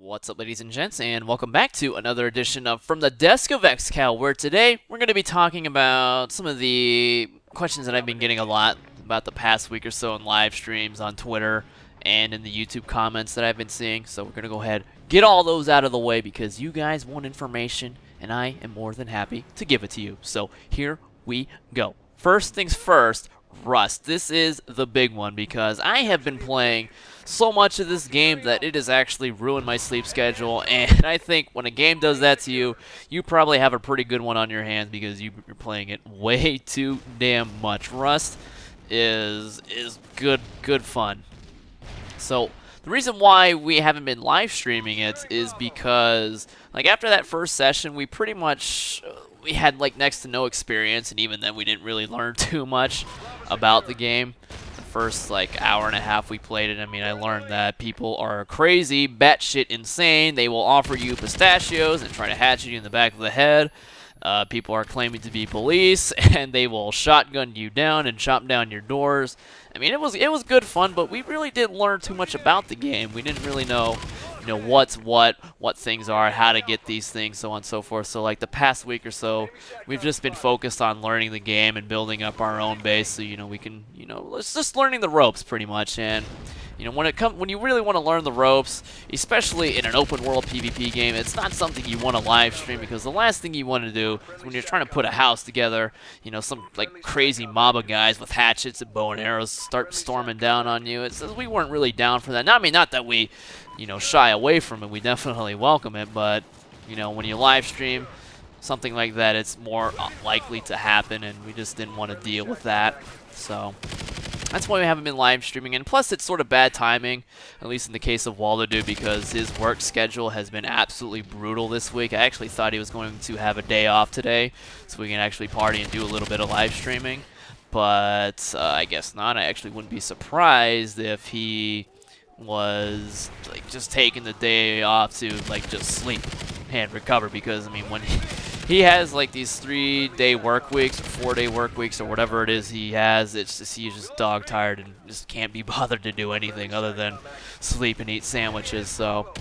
What's up, ladies and gents, and welcome back to another edition of From the Desk of XCal, where today we're going to be talking about some of the questions that I've been getting a lot about the past week or so in live streams on Twitter and in the YouTube comments that I've been seeing. So we're going to go ahead, get all those out of the way because you guys want information, and I am more than happy to give it to you. So here we go. First things first, Rust. This is the big one because I have been playing so much of this game that it has actually ruined my sleep schedule, and I think when a game does that to you, you probably have a pretty good one on your hands because you're playing it way too damn much. Rust is good fun. So the reason why we haven't been live streaming it is because like after that first session we pretty much we had like next to no experience, and even then we didn't really learn too much about the game. The first like hour and a half we played it, I mean, I learned that people are crazy, batshit insane. They will offer you pistachios and try to hatchet you in the back of the head. People are claiming to be police, and they will shotgun you down and chop down your doors. I mean, it was good fun, but we really didn't learn too much about the game. We didn't really know, what's what things are, how to get these things, so on and so forth. So like the past week or so, we've just been focused on learning the game and building up our own base. So we can, it's just learning the ropes pretty much. And when you really want to learn the ropes, especially in an open world PvP game, it's not something you want to live stream, because the last thing you want to do is when you're trying to put a house together, some like crazy mob of guys with hatchets and bow and arrows start storming down on you. We weren't really down for that. Not that we, shy away from it. We definitely welcome it, but when you live stream something like that, it's more likely to happen, and we just didn't want to deal with that. So that's why we haven't been live streaming, and plus it's sort of bad timing, at least in the case of Waldo, because his work schedule has been absolutely brutal this week. I actually thought he was going to have a day off today so we can actually party and do a little bit of live streaming, but I guess not. I actually wouldn't be surprised if he was like just taking the day off to like just sleep and recover, because I mean when he has like these 3-day work weeks or 4-day work weeks or whatever it is he has, it's just he's just dog tired and just can't be bothered to do anything other than sleep and eat sandwiches. So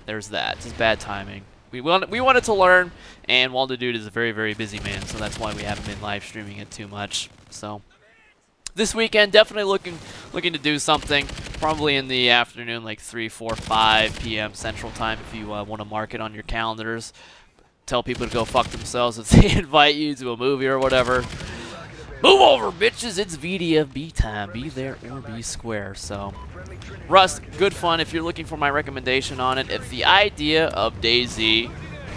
there's that. Just bad timing. We wanted to learn, and Waldo Dude is a very busy man, so that's why we haven't been live streaming it too much. So this weekend, definitely looking to do something, probably in the afternoon, like 3, 4, 5 p.m. Central Time, if you want to mark it on your calendars. Tell people to go fuck themselves if they invite you to a movie or whatever. Move over, bitches! It's VDFB time. Be there or be square. So, Rust, good fun. If you're looking for my recommendation on it, if the idea of DayZ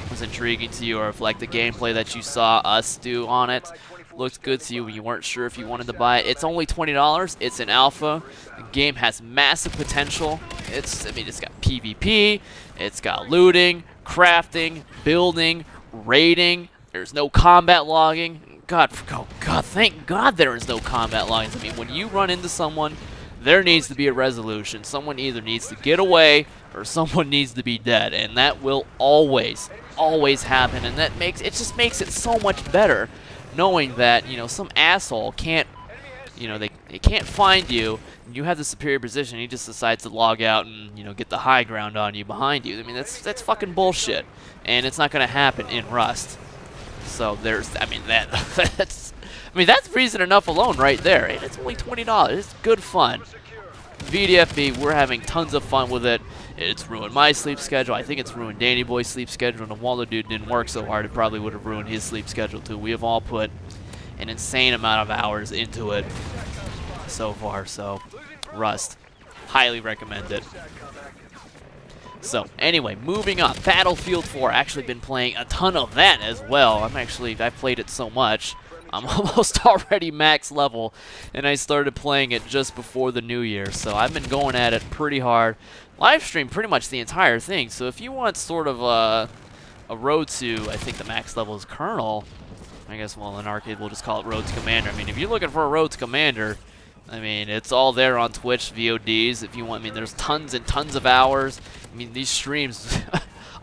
was intriguing to you, or if like the gameplay that you saw us do on it looked good to you and you weren't sure if you wanted to buy it, it's only $20. It's an alpha. The game has massive potential. It's got PvP, it's got looting, crafting, building, raiding. There's no combat logging. God, thank God there is no combat logging. I mean, when you run into someone, there needs to be a resolution. Someone either needs to get away or someone needs to be dead, and that will always happen. And that just makes it so much better, knowing that some asshole can't, they can't find you. You have the superior position. He just decides to log out and get the high ground on you behind you. I mean, that's fucking bullshit, and it's not gonna happen in Rust. So that's reason enough alone right there. And it's only $20. It's good fun. VDFB, we're having tons of fun with it. It's ruined my sleep schedule. I think it's ruined Danny Boy's sleep schedule. And if Waldo Dude didn't work so hard, it probably would have ruined his sleep schedule too. We have all put an insane amount of hours into it so far. So, Rust, highly recommend it. So, anyway, moving on. Battlefield 4. Actually been playing a ton of that as well. I've played it so much, I'm almost already max level, and I started playing it just before the new year. So I've been going at it pretty hard. Live stream pretty much the entire thing. So if you want sort of a road to, I think the max level is Colonel. I guess, well, in arcade we'll just call it Road to Commander. I mean, if you're looking for a Road to Commander, I mean, it's all there on Twitch, VODs, if you want. I mean, there's tons and tons of hours. I mean, these streams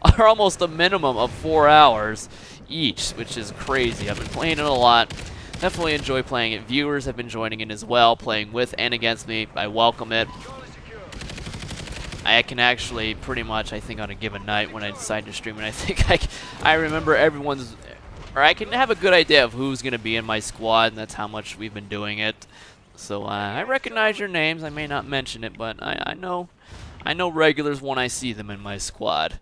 are almost a minimum of 4 hours each, which is crazy. I've been playing it a lot. Definitely enjoy playing it. Viewers have been joining in as well, playing with and against me. I welcome it. I can actually pretty much, I think on a given night when I decide to stream, and I think I remember everyone's, or I can have a good idea of who's going to be in my squad, and that's how much we've been doing it. So I recognize your names. I may not mention it, but I know regulars when I see them in my squad.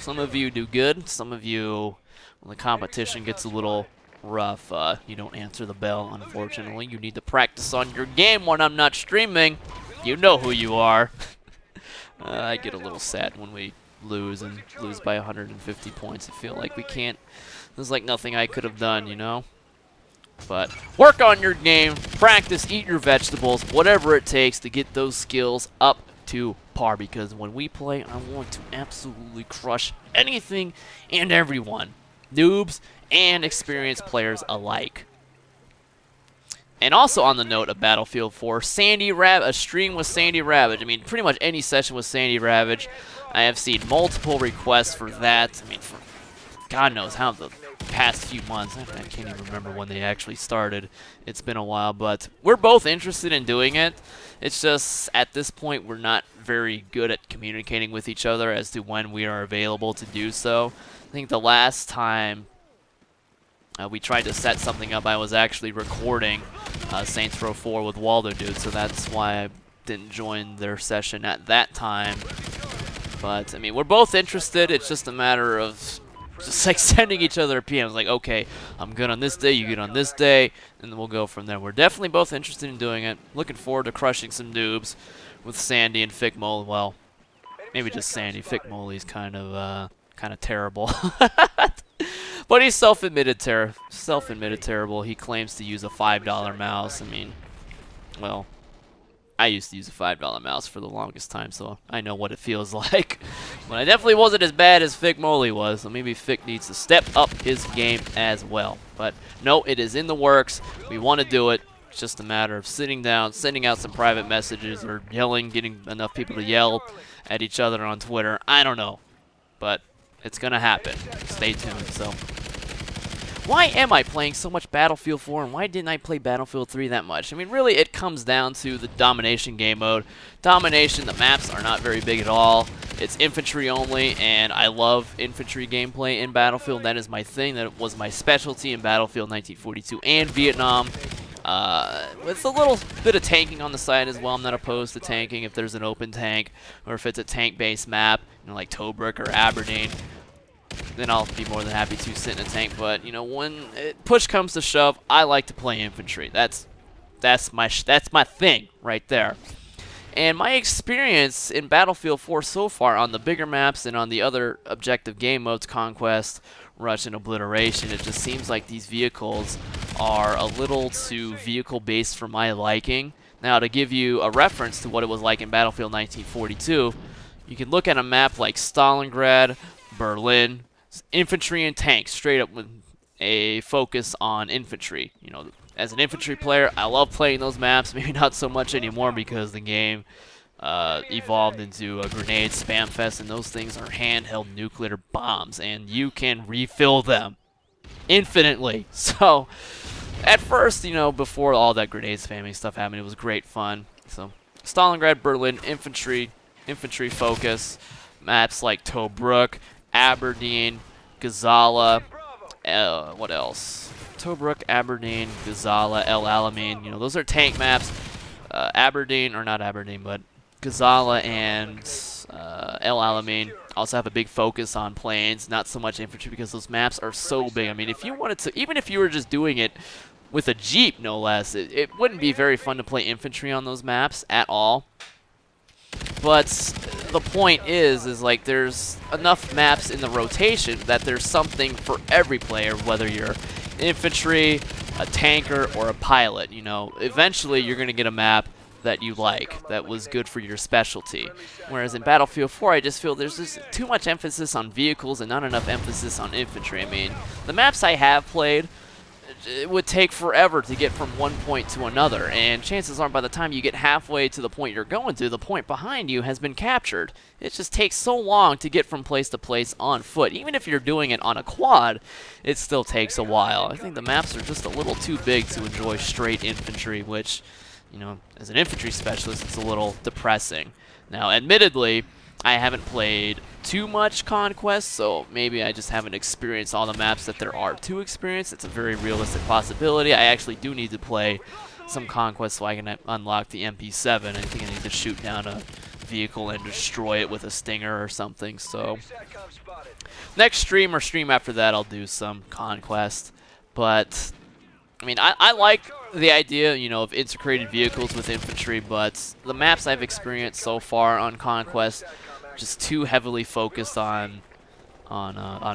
Some of you do good. Some of you, when the competition gets a little rough, you don't answer the bell, unfortunately. You need to practice on your game when I'm not streaming. You know who you are. I get a little sad when we lose and lose by 150 points. I feel like we can't, there's like nothing I could have done, you know? But work on your game, practice, eat your vegetables, whatever it takes to get those skills up to par, because when we play, I want to absolutely crush anything and everyone, noobs and experienced players alike. And also on the note of Battlefield 4, a stream with Sandy Ravage. I mean, pretty much any session with Sandy Ravage. I have seen multiple requests for that. I mean, for God knows how the past few months. I can't even remember when they actually started. It's been a while, but we're both interested in doing it. It's just, at this point, we're not very good at communicating with each other as to when we are available to do so. I think the last time we tried to set something up, I was actually recording Saints Row 4 with Waldo Dude, so that's why I didn't join their session at that time. But, I mean, we're both interested. It's just a matter of just like sending each other PMs, like, okay, I'm good on this day, you good on this day, and then we'll go from there. We're definitely both interested in doing it. Looking forward to crushing some noobs with Sandy and Fickmoley. Well, maybe just Sandy. Fickmoley's kind of terrible. But he's self-admitted terrible. He claims to use a $5 mouse. I mean, well, I used to use a $5 mouse for the longest time, so I know what it feels like. But I definitely wasn't as bad as Fickmoley was, so maybe Fick needs to step up his game as well. But no, it is in the works. We want to do it. It's just a matter of sitting down, sending out some private messages, or yelling, getting enough people to yell at each other on Twitter. I don't know, but it's going to happen. Stay tuned. So, why am I playing so much Battlefield 4, and why didn't I play Battlefield 3 that much? I mean, really, it comes down to the domination game mode. Domination, the maps are not very big at all. It's infantry only, and I love infantry gameplay in Battlefield. That is my thing. That was my specialty in Battlefield 1942 and Vietnam. With a little bit of tanking on the side as well. I'm not opposed to tanking if there's an open tank, or if it's a tank-based map, you know, like Tobruk or Aberdeen. Then I'll be more than happy to sit in a tank. But you know, when push comes to shove, I like to play infantry. That's my thing right there. And my experience in Battlefield 4 so far on the bigger maps and on the other objective game modes, Conquest, Rush, and Obliteration, it just seems like these vehicles are a little too vehicle-based for my liking. Now, to give you a reference to what it was like in Battlefield 1942, you can look at a map like Stalingrad, Berlin, infantry and tanks, straight up with a focus on infantry. You know, as an infantry player, I love playing those maps. Maybe not so much anymore because the game evolved into a grenade spam fest, and those things are handheld nuclear bombs, and you can refill them infinitely. So, at first, you know, before all that grenade spamming stuff happened, it was great fun. So, Stalingrad, Berlin, infantry focus, maps like Tobruk, Aberdeen, Gazala, what else? Tobruk, Aberdeen, Gazala, El Alamein. You know, those are tank maps. Aberdeen, or not Aberdeen, but Gazala and El Alamein also have a big focus on planes, not so much infantry, because those maps are so big. I mean, if you wanted to, even if you were just doing it with a Jeep, no less, it wouldn't be very fun to play infantry on those maps at all. But the point is like there's enough maps in the rotation that there's something for every player, whether you're infantry, a tanker, or a pilot. You know, eventually you're going to get a map that you like, that was good for your specialty. Whereas in Battlefield 4, I just feel there's just too much emphasis on vehicles and not enough emphasis on infantry. I mean, the maps I have played, it would take forever to get from one point to another, and chances are by the time you get halfway to the point you're going to, the point behind you has been captured. It just takes so long to get from place to place on foot. Even if you're doing it on a quad, it still takes a while. I think the maps are just a little too big to enjoy straight infantry, which, you know, as an infantry specialist, it's a little depressing. Now, admittedly, I haven't played too much Conquest, so maybe I just haven't experienced all the maps that there are to experience. It's a very realistic possibility. I actually do need to play some Conquest so I can unlock the MP7. I think I need to shoot down a vehicle and destroy it with a stinger or something. So next stream or stream after that, I'll do some Conquest. But I mean, I like the idea, you know, of integrated vehicles with infantry, but the maps I've experienced so far on Conquest just too heavily focused on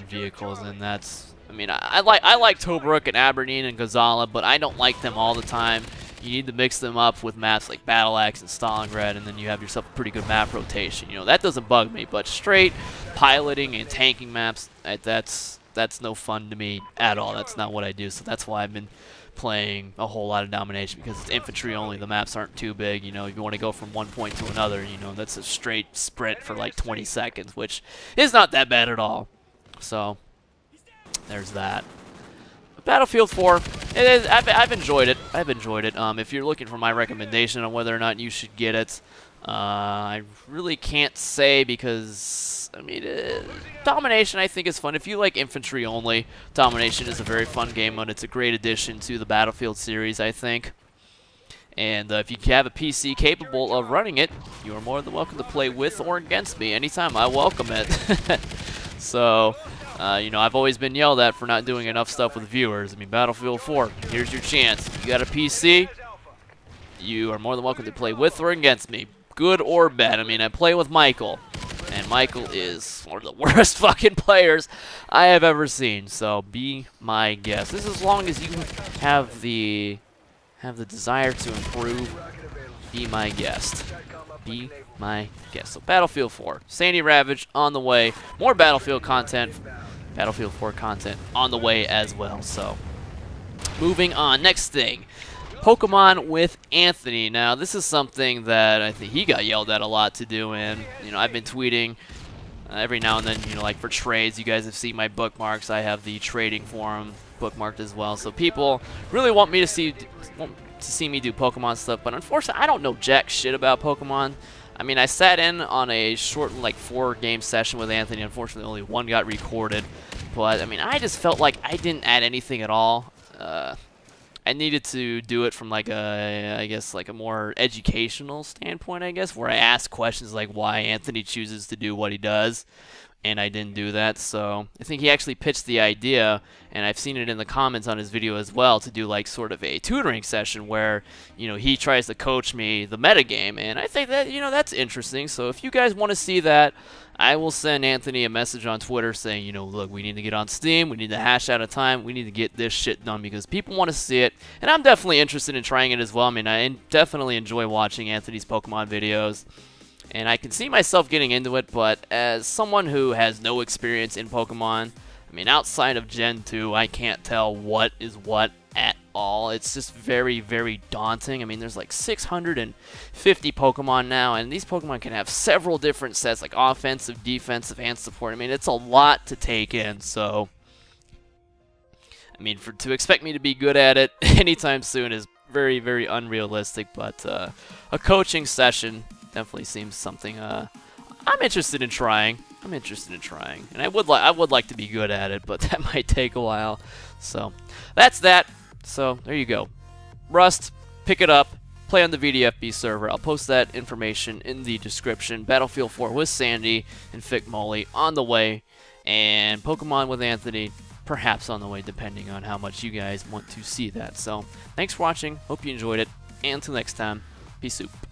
vehicles, and that's, I mean, I like Tobruk and Aberdeen and Gazala, but I don't like them all the time. You need to mix them up with maps like Battle Axe and Stalingrad, and then you have yourself a pretty good map rotation. You know, that doesn't bug me, but straight piloting and tanking maps, that's no fun to me at all. That's not what I do, so that's why I've been playing a whole lot of Domination, because it's infantry only. The maps aren't too big. You know, if you want to go from one point to another, you know, that's a straight sprint for like 20 seconds, which is not that bad at all. So there's that. Battlefield 4, it is, I've enjoyed it. I've enjoyed it. If you're looking for my recommendation on whether or not you should get it, I really can't say, because, I mean, Domination I think is fun. If you like infantry only, Domination is a very fun game mode. It's a great addition to the Battlefield series, I think. And if you have a PC capable of running it, you are more than welcome to play with or against me anytime. I welcome it. So, you know, I've always been yelled at for not doing enough stuff with viewers. I mean, Battlefield 4, here's your chance. You got a PC, you are more than welcome to play with or against me, good or bad. I mean, I play with Michael, and Michael is one of the worst fucking players I have ever seen. So be my guest. This is as long as you have the desire to improve. Be my guest. Be my guest. So Battlefield 4, Sandy Ravage on the way. More Battlefield content, Battlefield 4 content on the way as well. So moving on. Next thing, Pokemon with Anthony. Now, this is something that I think he got yelled at a lot to do, and, you know, I've been tweeting every now and then, you know, like for trades. You guys have seen my bookmarks. I have the trading forum bookmarked as well. So people really want me to see me do Pokemon stuff, but unfortunately, I don't know jack shit about Pokemon. I mean, I sat in on a short, like, 4-game session with Anthony. Unfortunately, only one got recorded, but, I mean, I just felt like I didn't add anything at all. I needed to do it from like I guess like a more educational standpoint, I guess, where I ask questions like why Anthony chooses to do what he does, and I didn't do that. So I think he actually pitched the idea, and I've seen it in the comments on his video as well, to do like sort of a tutoring session where, you know, he tries to coach me the metagame, and I think that, you know, that's interesting. So if you guys want to see that, I will send Anthony a message on Twitter saying, you know, look, we need to get on Steam, we need to hash out a time, we need to get this shit done because people want to see it, and I'm definitely interested in trying it as well. I mean, I definitely enjoy watching Anthony's Pokemon videos, and I can see myself getting into it, but as someone who has no experience in Pokemon, I mean, outside of Gen 2, I can't tell what is what at all. It's just very, very daunting. I mean, there's like 650 Pokemon now, and these Pokemon can have several different sets, like offensive, defensive, and support. I mean, it's a lot to take in, so I mean, to expect me to be good at it anytime soon is very, very unrealistic, but a coaching session definitely seems something I'm interested in trying. And I would like to be good at it, but that might take a while. So that's that. So there you go. Rust, pick it up, play on the VDFB server. I'll post that information in the description. Battlefield 4 with Sandy and Fickmoley on the way, and Pokemon with Anthony perhaps on the way, depending on how much you guys want to see that. So thanks for watching. Hope you enjoyed it, and until next time, peace out.